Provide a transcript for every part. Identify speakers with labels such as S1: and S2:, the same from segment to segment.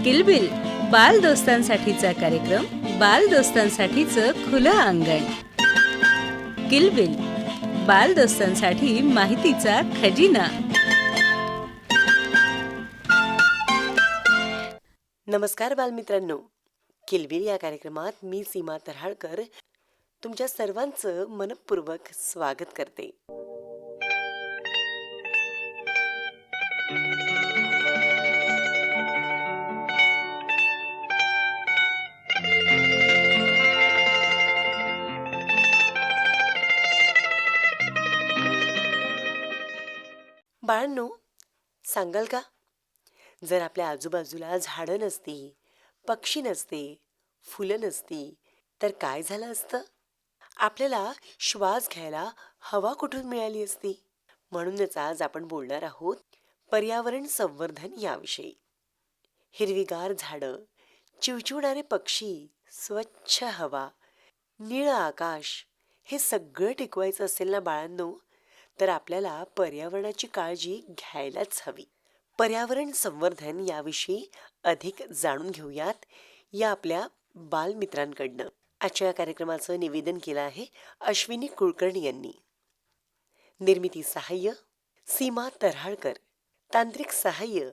S1: किलबिल बाल दोस्तांसाठीचा कार्यक्रम, बाल दोस्तांसाठीचं खुलं अंगण. किलबिल बाल दोस्तांसाठी माहितीचा खजिना.
S2: नमस्कार बालमित्रांनो, किलबिल या कार्यक्रमात मी सीमा तऱ्हाळकर तुमच्या सर्वांचं मनपूर्वक स्वागत करते. बाळांनो, सांगाल का, जर आपल्या आजूबाजूला झाडं नसती, पक्षी नसते, फुलं नसती, तर काय झालं असतं? आपल्याला श्वास घ्यायला हवा कुठून मिळाली असती? म्हणूनच आज आपण बोलणार आहोत पर्यावरण संवर्धन याविषयी. हिरवीगार झाडं, चिवचिवणारे पक्षी, स्वच्छ हवा, निळं आकाश, हे सगळं टिकवायचं असेल ना बाळांनो, तर आपल्याला पर्यावरणाची काळजी घ्यायलाच हवी. पर्यावरण संवर्धन याविषयी अधिक जाणून घेऊयात या आपल्या बालमित्रांकडनं. आजच्या या कार्यक्रमाचं निवेदन केलं आहे अश्विनी कुलकर्णी यांनी. निर्मिती सहाय्य सीमा तऱ्हाळकर, तांत्रिक सहाय्य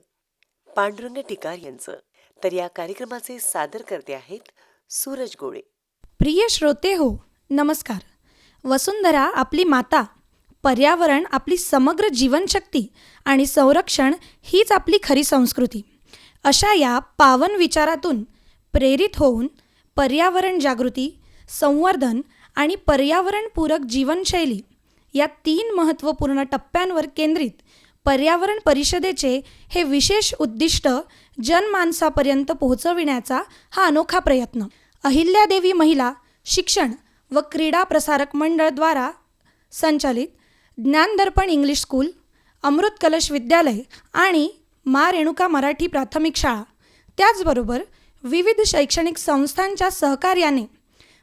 S2: पांडुरंग टिकार यांचं. तर या कार्यक्रमाचे सादर करते आहेत सूरज गोळे.
S3: प्रिय श्रोते हो, नमस्कार. वसुंधरा आपली माता, पर्यावरण आपली समग्र जीवनशक्ती आणि संरक्षण हीच आपली खरी संस्कृती. अशा या पावन विचारातून प्रेरित होऊन पर्यावरण जागृती, संवर्धन आणि पर्यावरणपूरक जीवनशैली या 3 महत्त्वपूर्ण टप्प्यांवर केंद्रित पर्यावरण परिषदेचे हे विशेष उद्दिष्ट जनमानसापर्यंत पोहोचविण्याचा हा अनोखा प्रयत्न अहिल्यादेवी महिला शिक्षण व क्रीडा प्रसारक मंडळद्वारा संचालित ज्ञानदर्पण इंग्लिश स्कूल, अमृत कलश विद्यालय आणि मा रेणुका मराठी प्राथमिक शाळा, त्याचबरोबर विविध शैक्षणिक संस्थांच्या सहकार्याने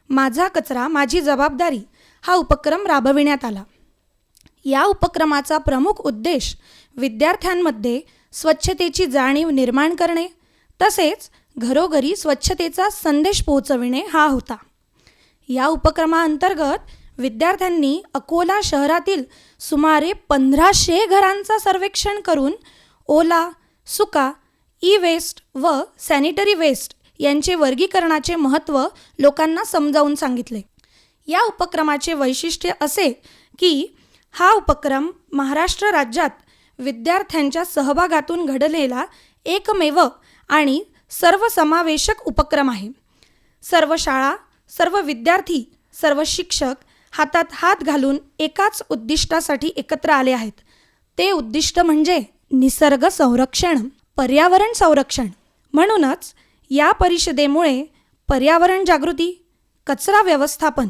S3: माझा कचरा माझी जबाबदारी हा उपक्रम राबविण्यात आला. या उपक्रमाचा प्रमुख उद्देश विद्यार्थ्यांमध्ये स्वच्छतेची जाणीव निर्माण करणे तसेच घरोघरी स्वच्छतेचा संदेश पोहोचविणे हा होता. या उपक्रमाअंतर्गत विद्यार्थ्यांनी अकोला शहरातील सुमारे 1500 घरांचा सर्वेक्षण करून ओला, सुका, ई वेस्ट व सॅनिटरी वेस्ट यांचे वर्गीकरणाचे महत्त्व लोकांना समजावून सांगितले. या उपक्रमाचे वैशिष्ट्य असे की हा उपक्रम महाराष्ट्र राज्यात विद्यार्थ्यांच्या सहभागातून घडलेला एकमेव आणि सर्वसमावेशक उपक्रम आहे. सर्व शाळा, सर्व विद्यार्थी, सर्व शिक्षक हातात हात घालून एकाच उद्दिष्टासाठी एकत्र आले आहेत. ते उद्दिष्ट म्हणजे निसर्ग संरक्षण, पर्यावरण संरक्षण. म्हणूनच या परिषदेमुळे पर्यावरण जागृती, कचरा व्यवस्थापन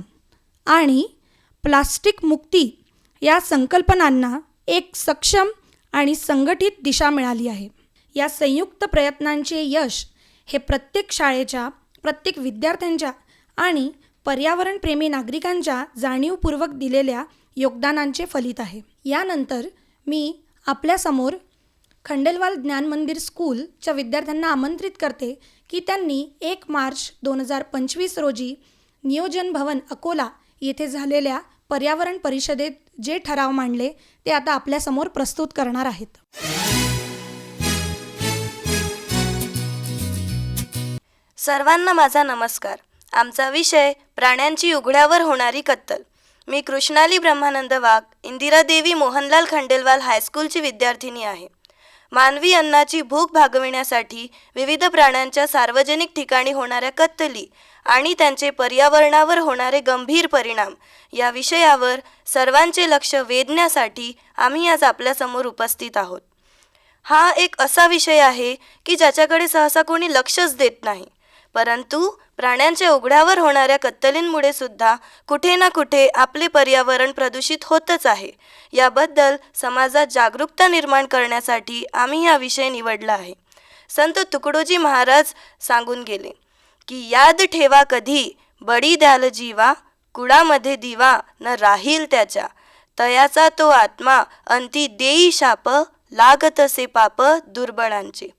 S3: आणि प्लास्टिक मुक्ती या संकल्पनांना एक सक्षम आणि संघटित दिशा मिळाली आहे. या संयुक्त प्रयत्नांचे यश हे प्रत्येक शाळेच्या, प्रत्येक विद्यार्थ्यांच्या आणि पर्यावरणप्रेमी नागरिकांच्या जाणीवपूर्वक दिलेल्या योगदानांचे फलित आहे. यानंतर मी आपल्यासमोर खंडेलवाल ज्ञान मंदिर स्कूलच्या विद्यार्थ्यांना आमंत्रित करते की त्यांनी 1 मार्च 2025 रोजी नियोजन भवन अकोला येथे झालेल्या पर्यावरण परिषदेत जे ठराव मांडले ते आता आपल्यासमोर प्रस्तुत करणार आहेत.
S4: सर्वांना माझा नमस्कार. आमचा विषय प्राण्यांची उघड्यावर होणारी कत्तल. मी कृष्णाली ब्रह्मानंद वाघ, इंदिरा देवी मोहनलाल खंडेलवाल हायस्कूलची विद्यार्थिनी आहे. मानवी अन्नाची भूक भागविण्यासाठी विविध प्राण्यांच्या सार्वजनिक ठिकाणी होणाऱ्या कत्तली आणि त्यांचे पर्यावरणावर होणारे गंभीर परिणाम या विषयावर सर्वांचे लक्ष वेधण्यासाठी आम्ही आज आपल्यासमोर उपस्थित आहोत. हा एक असा विषय आहे की ज्याच्याकडे सहसा कोणी लक्षच देत नाही, परंतु प्राण्यांच्या उघड्यावर होणाऱ्या कत्तलींमुळे सुद्धा कुठे ना कुठे आपले पर्यावरण प्रदूषित होतच आहे. याबद्दल समाजात जागरूकता निर्माण करण्यासाठी आम्ही हा विषय निवडला आहे. संत तुकडोजी महाराज सांगून गेले की याद ठेवा कधी बडी द्याल जीवा, कुडामध्ये दिवा न राहील त्याच्या, तयाचा तो आत्मा अंती देई शाप, लागतसे पाप दुर्बळांचे.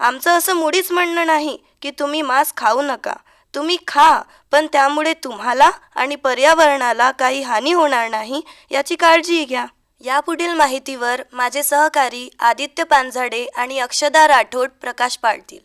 S4: आमचं असं मुळीच म्हणणं नाही की तुम्ही मांस खाऊ नका. तुम्ही खा, पण त्यामुळे तुम्हाला आणि पर्यावरणाला काही हानी होणार नाही याची काळजी घ्या. यापुढील माहितीवर माझे सहकारी आदित्य पानझाडे आणि अक्षदा राठोड प्रकाश पाडतील.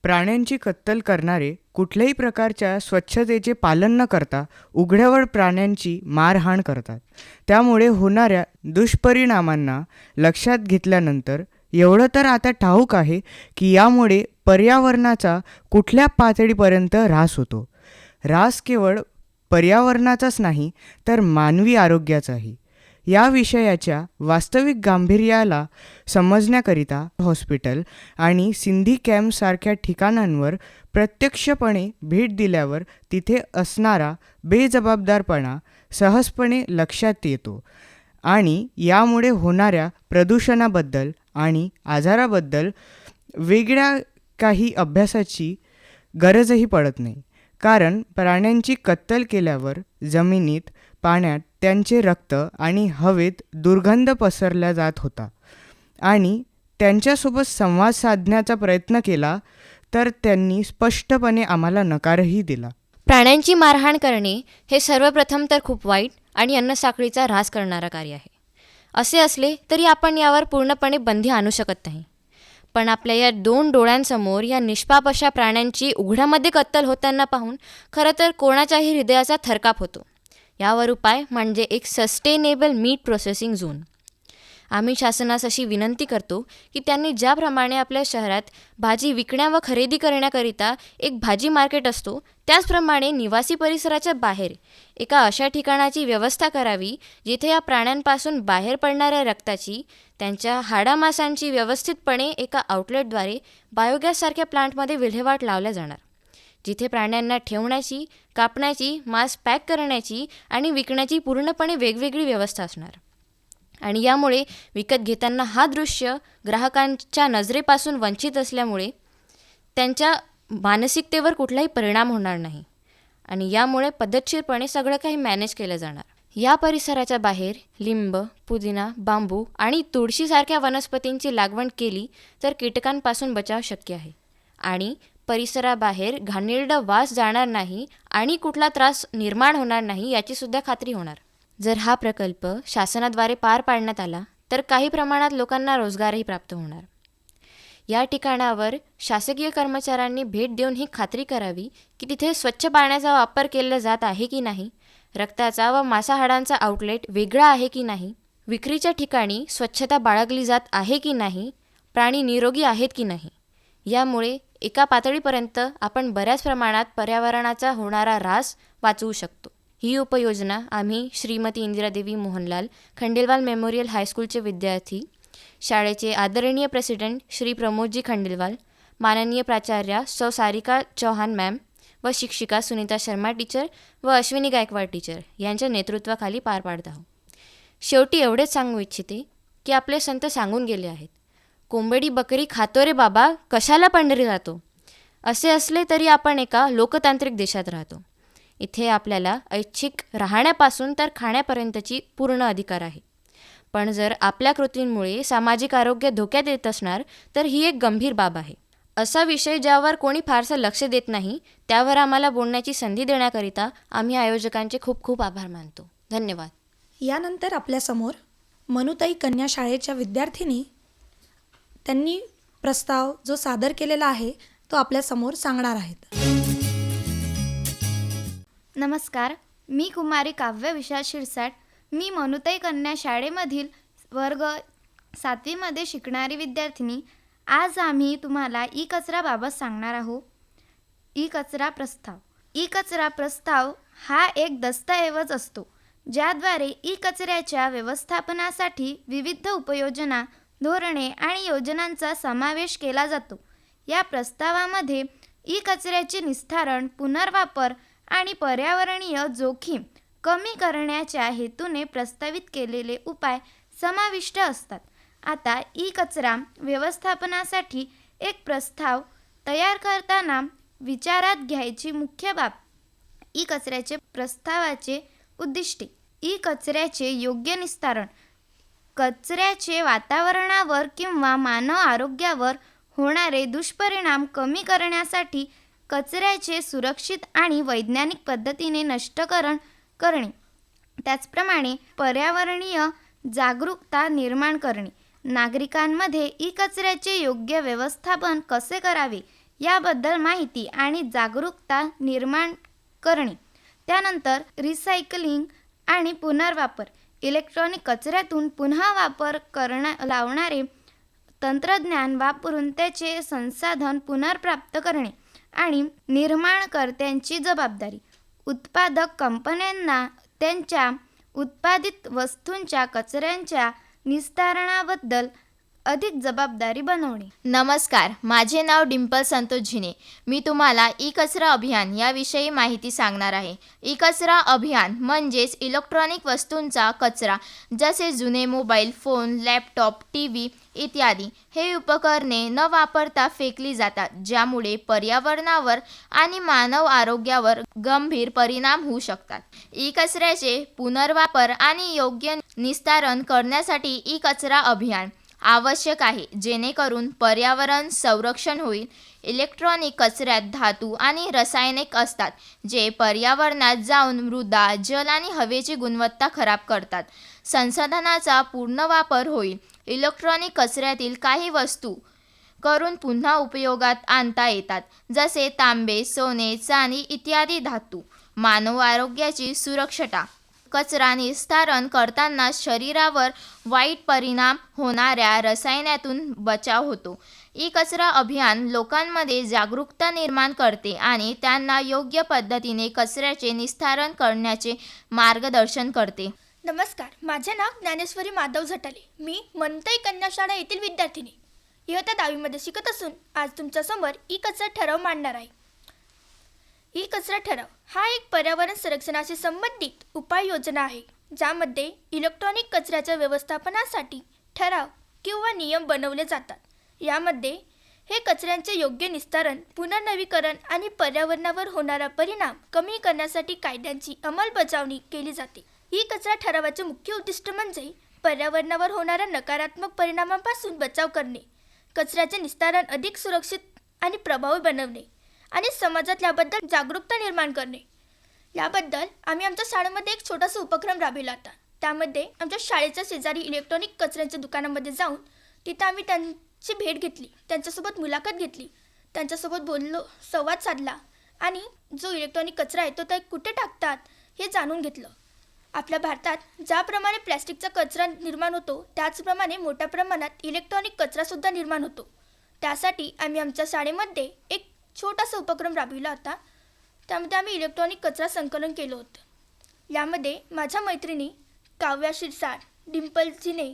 S5: प्राण्यांची कत्तल करणारे कुठल्याही प्रकारच्या स्वच्छतेचे पालन न करता उघड्यावर प्राण्यांची मारहाण करतात. त्यामुळे होणाऱ्या दुष्परिणामांना लक्षात घेतल्यानंतर एवढं तर आता ठाऊक आहे की यामुळे पर्यावरणाचा कुठल्या पातळीपर्यंत ऱ्हास होतो. ऱ्हास केवळ पर्यावरणाचाच नाही तर मानवी आरोग्याचाही. या विषयाच्या वास्तविक गांभीर्याला समजण्याकरिता हॉस्पिटल आणि सिंधी कॅम्पसारख्या ठिकाणांवर प्रत्यक्षपणे भेट दिल्यावर तिथे असणारा बेजबाबदारपणा सहजपणे लक्षात येतो आणि यामुळे होणाऱ्या प्रदूषणाबद्दल आणि आजाराबद्दल वेगळ्या काही अभ्यासाची गरजही पडत नाही. कारण प्राण्यांची कत्तल केल्यावर जमिनीत, पाण्यात त्यांचे रक्त आणि हवेत दुर्गंध पसरला जात होता आणि त्यांच्यासोबत संवाद साधण्याचा प्रयत्न केला तर त्यांनी स्पष्टपणे आम्हाला नकारही दिला.
S6: प्राण्यांची मारहाण करणे हे सर्वप्रथम तर खूप वाईट आणि अन्नसाखळीचा ऱ्हास करणारा कार्य आहे. असे असले तरी आपण यावर पूर्णपणे बंदी आणू शकत नाही. पण आपल्या या 2 डोळ्यांसमोर या निष्पाप अशा प्राण्यांची उघड्यामध्ये कत्तल होताना पाहून खरं तर कोणाच्याही हृदयाचा थरकाप होतो. यावर उपाय म्हणजे एक सस्टेनेबल मीट प्रोसेसिंग झोन. आम्ही शासनास अशी विनंती करतो की त्यांनी ज्याप्रमाणे आपल्या शहरात भाजी विकण्या व खरेदी करण्याकरिता एक भाजी मार्केट असतो, त्याचप्रमाणे निवासी परिसराच्या बाहेर एका अशा ठिकाणाची व्यवस्था करावी जिथे या प्राण्यांपासून बाहेर पडणाऱ्या रक्ताची, त्यांच्या हाडामासांची व्यवस्थितपणे एका आउटलेटद्वारे बायोगॅससारख्या प्लांटमध्ये विल्हेवाट लावल्या जाणार, जिथे प्राण्यांना ठेवण्याची, कापण्याची, मांस पॅक करण्याची आणि विकण्याची पूर्णपणे वेगवेगळी व्यवस्था असणार. आणि यामुळे विकत घेताना हा दृश्य ग्राहकांच्या नजरेपासून वंचित असल्यामुळे त्यांच्या मानसिकतेवर कुठलाही परिणाम होणार नाही आणि यामुळे पद्धतशीरपणे सगळं काही मॅनेज केलं जाणार. या परिसराच्या बाहेर लिंब, पुदिना, बांबू आणि तुळशीसारख्या वनस्पतींची लागवड केली तर कीटकांपासून बचाव शक्य आहे आणि परिसराबाहेर घाणेरडा वास जाणार नाही आणि कुठला त्रास निर्माण होणार नाही याचीसुद्धा खात्री होणार. जर हा प्रकल्प शासनाद्वारे पार पाडण्यात आला तर काही प्रमाणात लोकांना रोजगारही प्राप्त होणार. या ठिकाणावर शासकीय कर्मचाऱ्यांनी भेट देऊन ही खात्री करावी की तिथे स्वच्छ पाण्याचा वापर केला जात आहे की नाही, रक्ताचा व मांसाहाडांचा आउटलेट वेगळा आहे की नाही, विक्रीच्या ठिकाणी स्वच्छता बाळगली जात आहे की नाही, प्राणी निरोगी आहेत की नाही. यामुळे एका पातळीपर्यंत आपण बऱ्याच प्रमाणात पर्यावरणाचा होणारा ऱ्हास वाचवू शकतो. ही उपयोजना आम्ही श्रीमती इंदिरादेवी मोहनलाल खंडेलवाल मेमोरियल हायस्कूलचे विद्यार्थी, शाळेचे आदरणीय प्रेसिडेंट श्री प्रमोदजी खंडेलवाल, माननीय प्राचार्या सौ सारिका चौहान मॅम व शिक्षिका सुनीता शर्मा टीचर व अश्विनी गायकवाड टीचर यांच्या नेतृत्वाखाली पार पाडत आहोत. शेवटी एवढेच सांगू इच्छिते की आपले संत सांगून गेले आहेत, कोंबडी बकरी खातो रे बाबा, कशाला पंढरी जातो. असे असले तरी आपण एका लोकतांत्रिक देशात राहतो. इथे आपल्याला ऐच्छिक राहण्यापासून तर खाण्यापर्यंतची पूर्ण अधिकार आहे. पण जर आपल्या कृतींमुळे सामाजिक आरोग्य धोक्यात येत असणार तर ही एक गंभीर बाब आहे. असा विषय ज्यावर कोणी फारसं लक्ष देत नाही त्यावर आम्हाला बोलण्याची संधी देण्याकरिता आम्ही आयोजकांचे खूप खूप आभार मानतो. धन्यवाद.
S3: यानंतर आपल्यासमोर मनुताई कन्या शाळेच्या विद्यार्थिनी त्यांनी प्रस्ताव जो सादर केलेला आहे तो आपल्यासमोर सांगणार आहेत.
S7: नमस्कार, मी कुमारी काव्य विशाल शिरसाट. मी मनुताई कन्या शाळेमधील वर्ग 7वीमध्ये शिकणारी विद्यार्थिनी. आज आम्ही तुम्हाला ई कचराबाबत सांगणार आहोत. ई कचरा प्रस्ताव. ई कचरा प्रस्ताव हा एक दस्तऐवज असतो ज्याद्वारे ई कचऱ्याच्या व्यवस्थापनासाठी विविध उपयोजना, धोरणे आणि योजनांचा समावेश केला जातो. या प्रस्तावामध्ये ई कचऱ्याचे निस्तारण, पुनर्वापर आणि पर्यावरणीय जोखीम कमी करण्याच्या हेतूने प्रस्तावित केलेले उपाय समाविष्ट असतात. आता ई कचरा व्यवस्थापनासाठी एक प्रस्ताव तयार करताना विचारात घ्यायची मुख्य बाब. ई कचऱ्याचे प्रस्तावाचे उद्दिष्टे. ई कचऱ्याचे योग्य निस्तारण. कचऱ्याचे वातावरणावर किंवा मानव आरोग्यावर होणारे दुष्परिणाम कमी करण्यासाठी कचऱ्याचे सुरक्षित आणि वैज्ञानिक पद्धतीने नष्टीकरण करणे, त्याचप्रमाणे पर्यावरणीय जागरूकता निर्माण करणे, नागरिकांमध्ये ई कचऱ्याचे योग्य व्यवस्थापन कसे करावे याबद्दल माहिती आणि जागरूकता निर्माण करणे, त्यानंतर रिसायकलिंग आणि पुनर्वापर, इलेक्ट्रॉनिक कचऱ्यातून पुन्हा वापर लावणारे तंत्रज्ञान वापरून त्याचे संसाधन पुनर्प्राप्त करणे आणि निर्माणकर्त्यांची जबाबदारी, उत्पादक कंपन्यांना त्यांच्या उत्पादित वस्तूंच्या कचऱ्यांच्या निस्तारणाबद्दल अधिक जबाबदारी बनवणे.
S6: नमस्कार, माझे नाव डिंपल संतोष झिने. मी तुम्हाला ई कचरा अभियान याविषयी माहिती सांगणार आहे. ई कचरा अभियान म्हणजेच इलेक्ट्रॉनिक वस्तूंचा कचरा, जसे जुने मोबाईल फोन, लॅपटॉप, TV इत्यादी हे उपकरणे न वापरता फेकली जातात, ज्यामुळे पर्यावरणावर आणि मानव आरोग्यावर गंभीर परिणाम होऊ शकतात. ई कचऱ्याचे पुनर्वापर आणि योग्य निस्तारण करण्यासाठी ई कचरा अभियान आवश्यक आहे, जेणेकरून पर्यावरण संरक्षण होईल. इलेक्ट्रॉनिक कचऱ्यात धातू आणि रासायनिक असतात, जे पर्यावरणात जाऊन मृदा, जल आणि हवेची गुणवत्ता खराब करतात. संसाधनाचा पूर्ण वापर होईल. इलेक्ट्रॉनिक कचऱ्यातील काही वस्तू करून पुन्हा उपयोगात आणता येतात, जसे तांबे, सोने, चांदी इत्यादी धातू. मानव आरोग्याची सुरक्षता, कचरा निस्तारण करताना शरीरावर वाईट परिणाम होणाऱ्या रसायनातून बचाव होतो. ई कचरा अभियान लोकांमध्ये जागरूकता निर्माण करते आणि त्यांना योग्य पद्धतीने कचऱ्याचे निस्तारण करण्याचे मार्गदर्शन करते.
S8: नमस्कार, माझे नाव ज्ञानेश्वरी माधव झटाले. मी मनताई कन्या शाळा येथील विद्यार्थिनी इयत्ता 10वीमध्ये शिकत असून आज तुमच्यासमोर ई कचरा ठराव मांडणार आहे. ई कचरा ठराव हा एक पर्यावरण संरक्षणाशी संबंधित उपाययोजना आहे, ज्यामध्ये इलेक्ट्रॉनिक कचऱ्याच्या व्यवस्थापनासाठी ठराव किंवा नियम बनवले जातात. यामध्ये हे कचऱ्यांचे योग्य निस्तारण, पुनर्नवीकरण आणि पर्यावरणावर होणारा परिणाम कमी करण्यासाठी कायद्यांची अंमलबजावणी केली जाते. ई कचरा ठरावाचे मुख्य उद्दिष्ट म्हणजे पर्यावरणावर होणाऱ्या नकारात्मक परिणामांपासून बचाव करणे, कचऱ्याचे निस्तारण अधिक सुरक्षित आणि प्रभावी बनवणे आणि समाजात याबद्दल जागरूकता निर्माण करणे. याबद्दल आम्ही आमच्या शाळेमध्ये एक छोटासा उपक्रम राबविला होता. त्यामध्ये आमच्या शाळेच्या शेजारी इलेक्ट्रॉनिक कचऱ्याच्या दुकानामध्ये जाऊन तिथं आम्ही त्यांची भेट घेतली, त्यांच्यासोबत मुलाखत घेतली, त्यांच्यासोबत बोललो, संवाद साधला आणि जो इलेक्ट्रॉनिक कचरा आहे तो ते कुठे टाकतात हे जाणून घेतलं. आपल्या भारतात ज्याप्रमाणे प्लॅस्टिकचा कचरा निर्माण होतो, त्याचप्रमाणे मोठ्या प्रमाणात इलेक्ट्रॉनिक कचरासुद्धा निर्माण होतो. त्यासाठी आम्ही आमच्या शाळेमध्ये एक छोटासा उपक्रम राबविला होता. त्यामध्ये आम्ही इलेक्ट्रॉनिक कचरा संकलन केलं होतं. यामध्ये माझ्या मैत्रिणी काव्या शिरसाट, डिंपल झिने,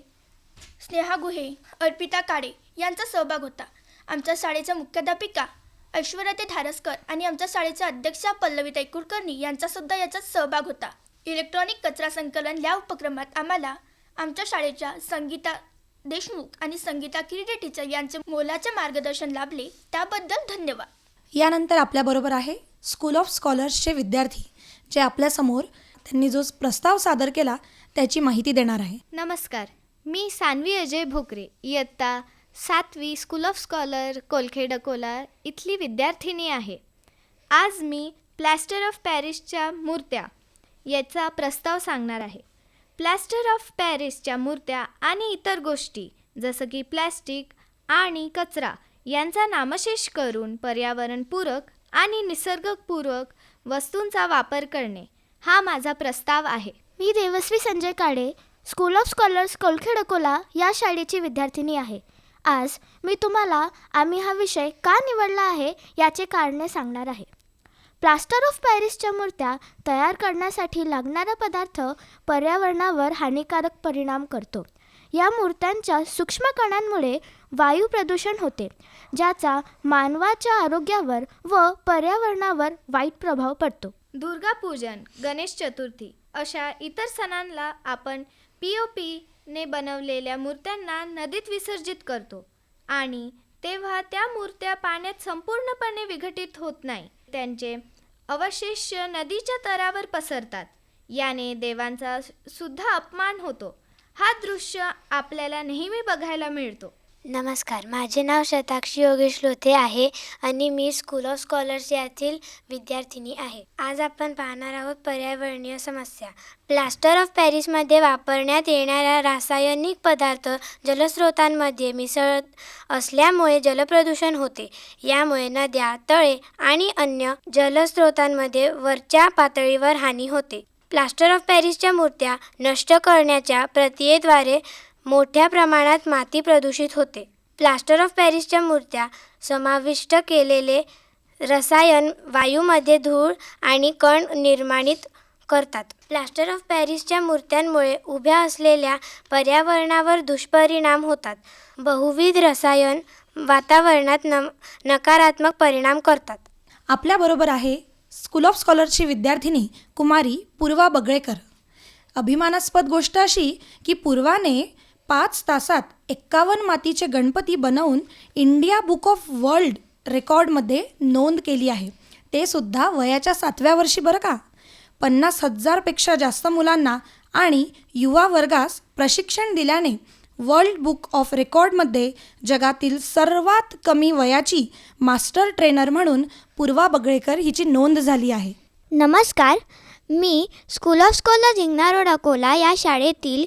S8: स्नेहा गुहे, अर्पिता काळे यांचा सहभाग होता. आमच्या शाळेच्या मुख्याध्यापिका ऐश्वर्या धारसकर आणि आमच्या शाळेच्या अध्यक्षा पल्लवीताई कुलकर्णी यांचासुद्धा याच्यात सहभाग होता. इलेक्ट्रॉनिक कचरा संकलन या उपक्रमात आम्हाला आमच्या शाळेच्या संगीता देशमुख आणि संगीता किरीटे टीचर यांचे मोलाचे मार्गदर्शन लाभले, त्याबद्दल धन्यवाद.
S3: यानंतर आपल्याबरोबर आहे स्कूल ऑफ स्कॉलर्सचे विद्यार्थी, जे आपल्यासमोर त्यांनी जो प्रस्ताव सादर केला त्याची माहिती देणार आहे.
S9: नमस्कार, मी सान्वी अजय भोकरे, इयत्ता 7वी स्कूल ऑफ स्कॉलर कोलखेड अकोला इथली विद्यार्थिनी आहे. आज मी प्लॅस्टर ऑफ पॅरिसच्या मूर्त्या याचा प्रस्ताव सांगणार आहे. प्लॅस्टर ऑफ पॅरिसच्या मूर्त्या आणि इतर गोष्टी जसं की प्लॅस्टिक आणि कचरा यांचा नामशेष करून पर्यावरणपूरक आणि निसर्गपूरक वस्तूंचा वापर करणे हा माझा प्रस्ताव आहे.
S10: मी देवश्री संजय काळे, स्कूल ऑफ स्कॉलर्स कोलखेड अकोला या शाळेची विद्यार्थिनी आहे. आज मी तुम्हाला आम्ही हा विषय का निवडला आहे याचे कारणे सांगणार आहे. प्लास्टर ऑफ पॅरिसच्या मूर्त्या तयार करण्यासाठी लागणारा पदार्थ पर्यावरणावर हानिकारक परिणाम करतो. या मूर्त्यांच्या सूक्ष्म कणांमुळे वायू प्रदूषण होते, ज्याचा मानवाच्या आरोग्यावर व पर्यावरणावर वाईट प्रभाव पडतो.
S9: दुर्गापूजन, गणेश चतुर्थी अशा इतर सणांना आपण POPने बनवलेल्या मूर्त्यांना नदीत विसर्जित करतो आणि तेव्हा त्या मूर्त्या पाण्यात संपूर्णपणे विघटित होत नाही. त्यांचे अवशेष नदीच्या तरावर पसरतात. याने देवांचा सुद्धा अपमान होतो. हा दृश्य आपल्याला नेहमी बघायला मिळतो.
S10: नमस्कार, माझे नाव शताक्षी योगेश लोथे आहे आणि मी स्कूल ऑफ स्कॉलर्स यातील विद्यार्थिनी आहे. आज आपण पाहणार आहोत पर्यावरणीय समस्या. प्लास्टर ऑफ पॅरिसमध्ये वापरण्यात येणारा रासायनिक पदार्थ जलस्रोतांमध्ये मिसळत असल्यामुळे जलप्रदूषण होते. यामुळे नद्या, तळे आणि अन्य जलस्रोतांमध्ये वरच्या पातळीवर हानी होते. प्लास्टर ऑफ पॅरिसच्या मूर्त्या नष्ट करण्याच्या प्रक्रियेद्वारे मोठ्या प्रमाणात माती प्रदूषित होते. प्लास्टर ऑफ पॅरिसच्या मूर्त्या समाविष्ट केलेले रसायन वायूमध्ये धूळ आणि कण निर्माणित करतात. प्लास्टर ऑफ पॅरिसच्या मूर्त्यांमुळे उभ्या असलेल्या पर्यावरणावर दुष्परिणाम होतात. बहुविध रसायन वातावरणात नकारात्मक परिणाम करतात.
S3: आपल्याबरोबर आहे स्कूल ऑफ स्कॉलर्सची विद्यार्थिनी कुमारी पूर्वा बगळेकर. अभिमानास्पद गोष्ट अशी की पूर्वाने 5 तासात 51 मातीचे गणपती बनवून इंडिया बुक ऑफ वर्ल्ड रेकॉर्डमध्ये नोंद केली आहे. ते सुद्धा वयाच्या 7व्या वर्षी बरं का. 50,000पेक्षा जास्त मुलांना आणि युवा वर्गास प्रशिक्षण दिल्याने वर्ल्ड बुक ऑफ रेकॉर्डमध्ये जगातील सर्वात कमी वयाची मास्टर ट्रेनर म्हणून पूर्वा बगळेकर हिची नोंद झाली आहे.
S10: नमस्कार, मी स्कूल ऑफ स्कॉलर्स इंगना अकोला या शाळेतील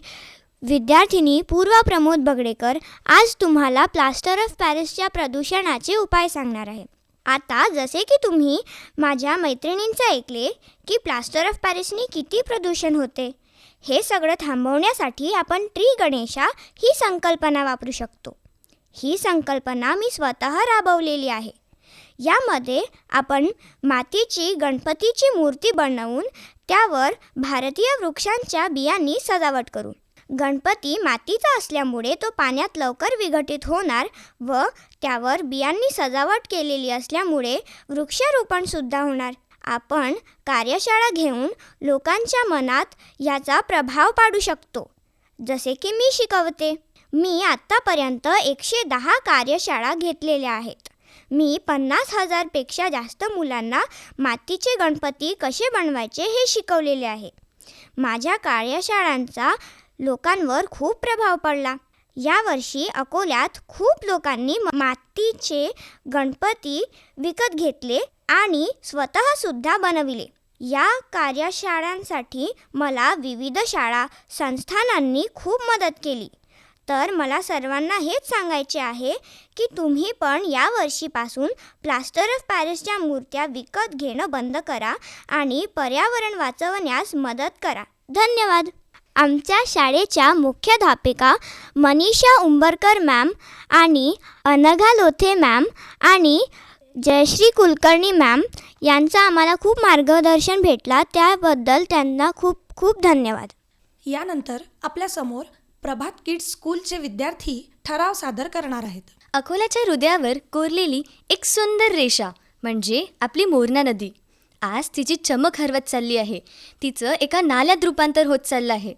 S10: विद्यार्थिनी पूर्वा प्रमोद बगडेकर आज तुम्हाला प्लास्टर ऑफ पॅरिसच्या प्रदूषणाचे उपाय सांगणार आहे. आता जसे की तुम्ही माझ्या मैत्रिणींचे ऐकले की प्लास्टर ऑफ पॅरिसने किती प्रदूषण होते, हे सगळं थांबवण्यासाठी आपण ट्री गणेशा ही संकल्पना वापरू शकतो. ही संकल्पना मी स्वतः राबवलेली आहे. यामध्ये आपण मातीची गणपतीची मूर्ती बनवून त्यावर भारतीय वृक्षांच्या बियांनी सजावट करू. गणपती मातीचा असल्यामुळे तो पाण्यात लवकर विघटित होणार व त्यावर बियांनी सजावट केलेली असल्यामुळे वृक्षारोपणसुद्धा होणार. आपण कार्यशाळा घेऊन लोकांच्या मनात याचा प्रभाव पाडू शकतो, जसे की मी शिकवते. मी आत्तापर्यंत 110 कार्यशाळा घेतलेल्या आहेत. मी 50,000पेक्षा जास्त मुलांना मातीचे गणपती कसे बनवायचे हे शिकवलेले आहे. माझ्या कार्यशाळांचा लोकांवर खूप प्रभाव पडला. यावर्षी अकोल्यात खूप लोकांनी मातीचे गणपती विकत घेतले आणि स्वतःसुद्धा बनविले. या कार्यशाळांसाठी मला विविध शाळा संस्थानांनी खूप मदत केली. तर मला सर्वांना हेच सांगायचे आहे की तुम्ही पण यावर्षीपासून प्लास्टर ऑफ पॅरिसच्या मूर्त्या विकत घेणं बंद करा आणि पर्यावरण वाचवण्यास मदत करा. धन्यवाद. आमच्या शाळेच्या मुख्याध्यापिका मनीषा उंबरकर मॅम आणि अनघा लोथे मॅम आणि जयश्री कुलकर्णी मॅम यांचा आम्हाला खूप मार्गदर्शन भेटला. त्याबद्दल त्यांना खूप खूप धन्यवाद.
S3: यानंतर आपल्यासमोर प्रभात किड्स स्कूलचे विद्यार्थी ठराव सादर करणार आहेत.
S6: अकोल्याच्या हृदयावर कोरलेली एक सुंदर रेषा म्हणजे आपली मोरणा नदी आज तिची चमक हरवत चालली आहे. तिचं एका नाल्यात रूपांतर होत चाललं आहे.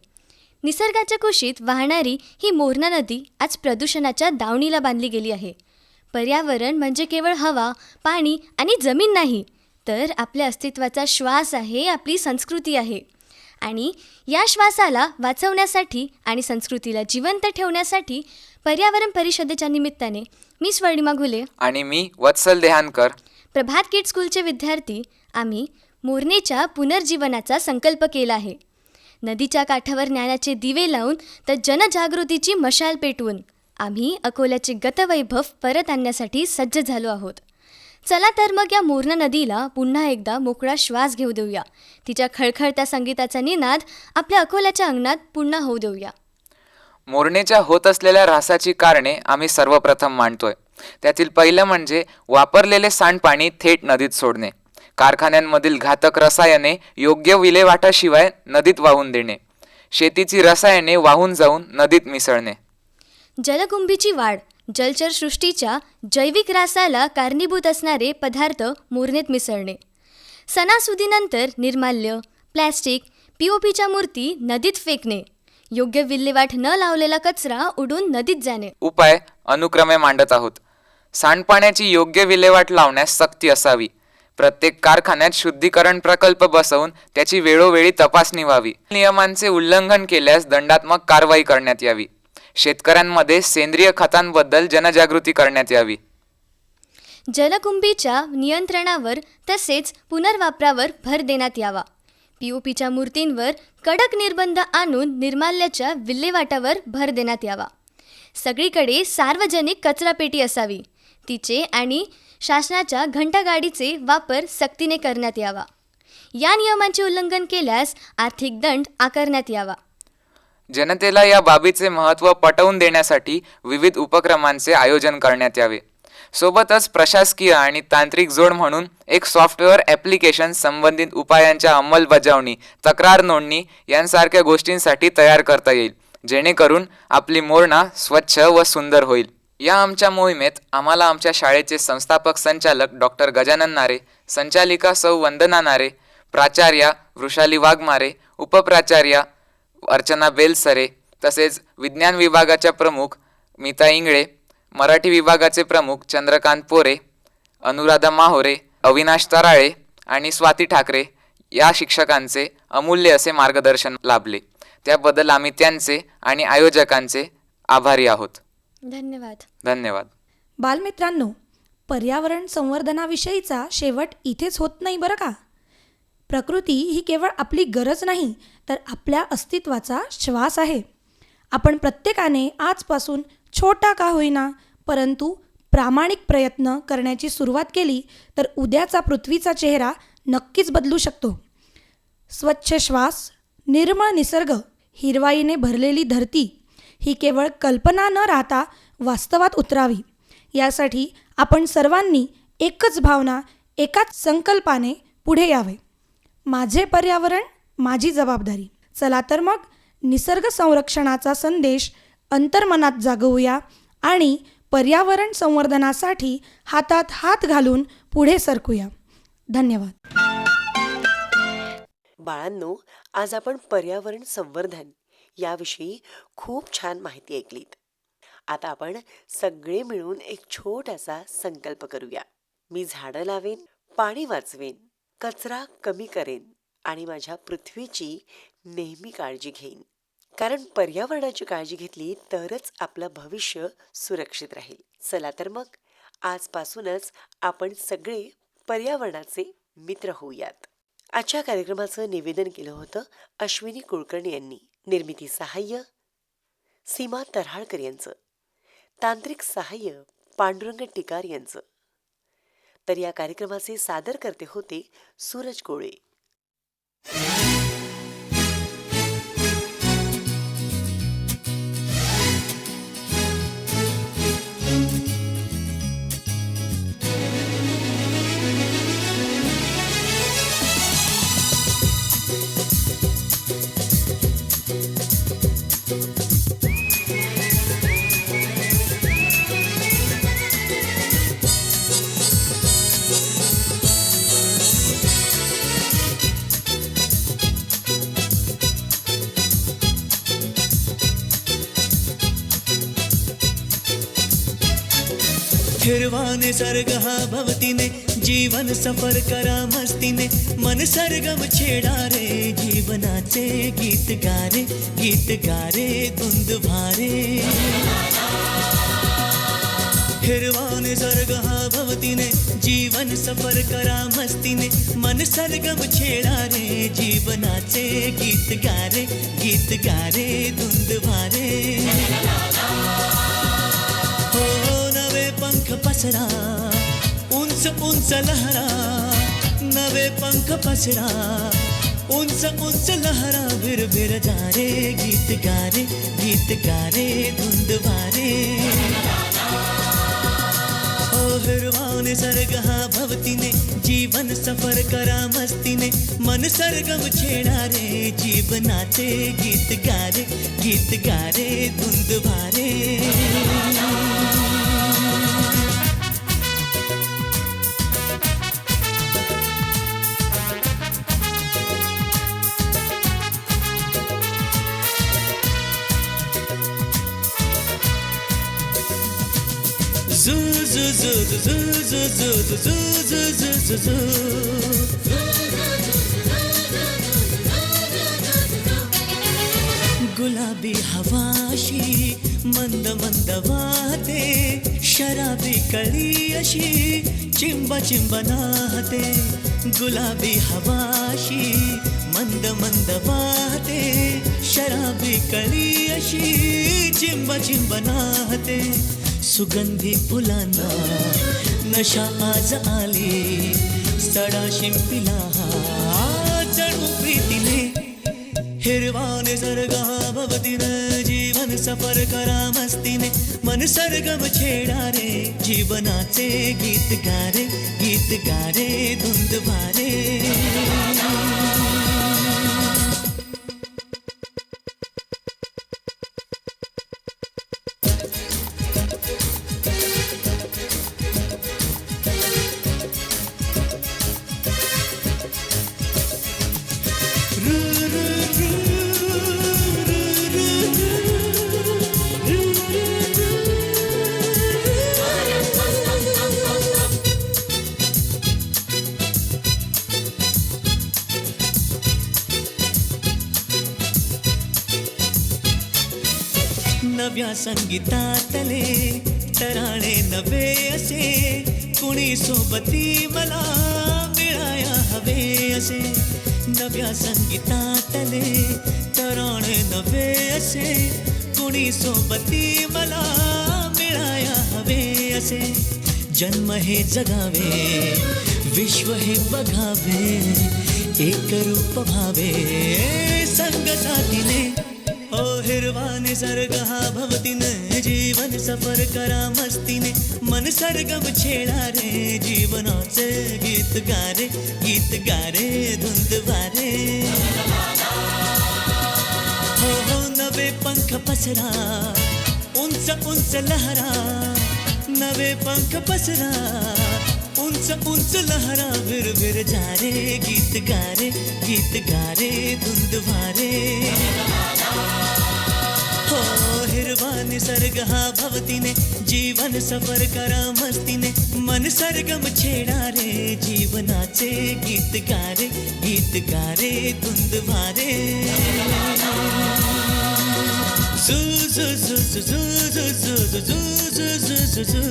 S6: निसर्गाच्या कुशीत वाहणारी ही मोरणा नदी आज प्रदूषणाच्या दावणीला बांधली गेली आहे. पर्यावरण म्हणजे केवळ हवा, पाणी आणि जमीन नाही, तर आपल्या अस्तित्वाचा श्वास आहे, आपली संस्कृती आहे. आणि या श्वासाला वाचवण्यासाठी आणि संस्कृतीला जिवंत ठेवण्यासाठी पर्यावरण परिषदेच्या निमित्ताने मी स्वर्णिमा घुले
S11: आणि मी वत्सल देहानकर,
S6: प्रभात किड्स स्कूलचे विद्यार्थी आम्ही मोरणेच्या पुनर्जीवनाचा संकल्प केला आहे. नदीच्या काठावर ज्ञानाचे दिवे लावून तर जनजागृतीची मशाल पेटवून आम्ही अकोल्याचे गतवैभव परत आणण्यासाठी सज्ज झालो आहोत. चला तर मग या मोरणा नदीला पुन्हा एकदा मोकळा श्वास घेऊ देऊया. तिच्या खळखळत्या संगीताचा निनाद आपल्या अकोल्याच्या अंगणात पुन्हा होऊ देऊया.
S11: मोरणेच्या होत असलेल्या ऱ्हासाची कारणे आम्ही सर्वप्रथम मांडतोय. त्यातील पहिलं म्हणजे वापरलेले सांडपाणी थेट नदीत सोडणे, कारखान्यांमधील घातक रसायने योग्य विल्हेवाटाशिवाय नदीत वाहून देणे, शेतीची रसायने वाहून जाऊन नदीत मिसळणे,
S6: जलकुंभीची वाढ, जलचर सृष्टीच्या जैविक ऱ्हासाला कारणीभूत असणारे पदार्थ मोरणेत मिसळणे, सणासुदीनंतर निर्माल्य, प्लॅस्टिक, POPच्या मूर्ती नदीत फेकणे, योग्य विल्हेवाट न लावलेला कचरा उडून नदीत जाणे.
S11: उपाय अनुक्रमे मांडत आहोत. सांडपाण्याची योग्य विल्हेवाट लावण्यास सक्ती असावी. प्रत्येक कारखान्यात शुद्धीकरण प्रकल्प बसवून त्याची वेळोवेळी तपासणी व्हावी. नियमांचे उल्लंघन केल्यास दंडात्मक कारवाई करण्यात यावी. शेतकऱ्यांमध्ये सेंद्रिय खतांबद्दल जनजागृती करण्यात यावी.
S12: जलकुंभीच्या नियंत्रणावर तसेच पुनर्वापरावर भर देण्यात यावा. POPच्या मूर्तींवर कडक निर्बंध आणून निर्माल्याच्या विल्हेवाटावर भर देण्यात यावा. सगळीकडे सार्वजनिक कचरापेटी असावी. तिचे आणि शासनाच्या घंटागाडीचे वापर सक्तीने करण्यात यावा. या नियमांचे उल्लंघन केल्यास आर्थिक दंड आकारण्यात यावा.
S11: जनतेला या बाबीचे महत्त्व पटवून देण्यासाठी विविध उपक्रमांचे आयोजन करण्यात यावे. सोबतच प्रशासकीय आणि तांत्रिक जोड म्हणून एक सॉफ्टवेअर ॲप्लिकेशन संबंधित उपायांच्या अंमलबजावणी, तक्रार नोंदणी यांसारख्या गोष्टींसाठी तयार करता येईल, जेणेकरून आपली मोरणा स्वच्छ व सुंदर होईल. या आमच्या मोहिमेत आम्हाला आमच्या शाळेचे संस्थापक संचालक डॉक्टर गजानन नारे, संचालिका सौ वंदना नारे, प्राचार्या वृषाली वाघमारे, उपप्राचार्या अर्चना बेलसरे, तसेच विज्ञान विभागाच्या प्रमुख मीता इंगळे, मराठी विभागाचे प्रमुख चंद्रकांत पोरे, अनुराधा माहोरे, अविनाश तराळे आणि स्वाती ठाकरे या शिक्षकांचे अमूल्य असे मार्गदर्शन लाभले. त्याबद्दल आम्ही त्यांचे आणि आयोजकांचे आभारी आहोत.
S12: धन्यवाद.
S11: धन्यवाद.
S3: बालमित्रांनो, पर्यावरण संवर्धनाविषयीचा शेवट इथेच होत नाही बरं का. प्रकृती ही केवळ आपली गरज नाही, तर आपल्या अस्तित्वाचा श्वास आहे. आपण प्रत्येकाने आजपासून छोटा का होईना परंतु प्रामाणिक प्रयत्न करण्याची सुरुवात केली तर उद्याचा पृथ्वीचा चेहरा नक्कीच बदलू शकतो. स्वच्छ श्वास, निर्मळ निसर्ग, हिरवाईने भरलेली धरती ही केवळ कल्पना न राहता वास्तवात उतरावी, यासाठी आपण सर्वांनी एकच भावना, एकाच संकल्पाने पुढे यावे. माझे पर्यावरण, माझी जबाबदारी. चला तर मग निसर्ग संरक्षणाचा संदेश अंतर्मनात जागवूया आणि पर्यावरण संवर्धनासाठी हातात हात घालून पुढे सरकूया. धन्यवाद.
S2: बाळांनो, आज आपण पर्यावरण संवर्धन याविषयी खूप छान माहिती ऐकलीत. आता आपण सगळे मिळून एक छोटासा संकल्प करूया. मी झाडं लावेन, पाणी वाचवेन, कचरा कमी करेन आणि माझ्या पृथ्वीची नेहमी काळजी घेईन. कारण पर्यावरणाची काळजी घेतली तरच आपलं भविष्य सुरक्षित राहील. चला तर मग आजपासूनच आपण सगळे पर्यावरणाचे मित्र होऊयात. आजच्या कार्यक्रमाचं निवेदन केलं होतं अश्विनी कुलकर्णी यांनी. निर्मिती सहाय्य सीमा तऱ्हाळकर यांचं. तांत्रिक सहाय्य पांडुरंग टिकार यांचं. तर या कार्यक्रमाचे सादर करते होते सूरज कोळे.
S13: फिरवाने सर्ग हा भवतीने जीवन सफर करा मस्तीने मन सरगम छेडा रे जीवनाचे गीत गारे धुंद भारे फिरवाने सर्ग हा भवतीने जीवन सफर करा मस्तीने मन सरगम छेडा रे जीवनाचे गीत गारे धुंद भारे पंख पसरा उंच उंच लहरा नवे पंख पसरा उंच उंच लहरा भिर भिर जा रे गीत गारे धुंद वारे ओ हिरवाने सर्ग हा भवतीने जीवन सफर करा मस्तीने मन सरगम छेडा रे जीवनाचे गीत गारे धुंद भारे गुलाबी हवाशी मंद मंद वाहते शराबी कळी अशी चिंब चिंब नाहते गुलाबी हवाशी मंद मंद वाहते शराबी कळी अशी चिंब चिंब नाहते सुगंधी फुलांना नशा आज आली सडा शिंपिला जणू प्रीतीने हिरवा निसर्ग भवतीने जीवन सफर करा मस्तीने मन सरगम छेडा रे जीवनाचे गीत गारे धुंद भारे नव्या संगीतातले तराणे नवे असे कुणी सोबती मला मिळाया हवे असे नव्या संगीतातले तराणे नवे असे कुणी सोबती मला मिळाया हवे असे जन्म हे जगावे विश्व हे बघावे एक रूप भावे संग साथीने ओ हिरवा निसर्ग हा भवतीने जीवन सफर करा मस्तीने मन सरगम छेडा रे जीवनाचे गीत गारे धुंद वारे हो हो नवे पंख पसरा उंच उंच लहरा नवे पंख पसरा उंच उंच लहरा विर जा रे गीत गारे धुंद वारे हो हिरवा निसर्ग हा भवतीने जीवन सफर करा मस्तीने मन सरगम छेडा रे जीवनाचे गीत गारे धुंद भारे झू झू झू झू झू झू झू झू झू झू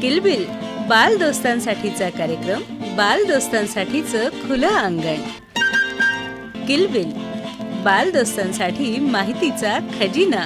S1: किलबिल बाल दोस्तांसाठीचा कार्यक्रम बाल दोस्तांसाठीचं खुलं अंगण. किलबिल बाल दोस्तांसाठी माहितीचा खजिना.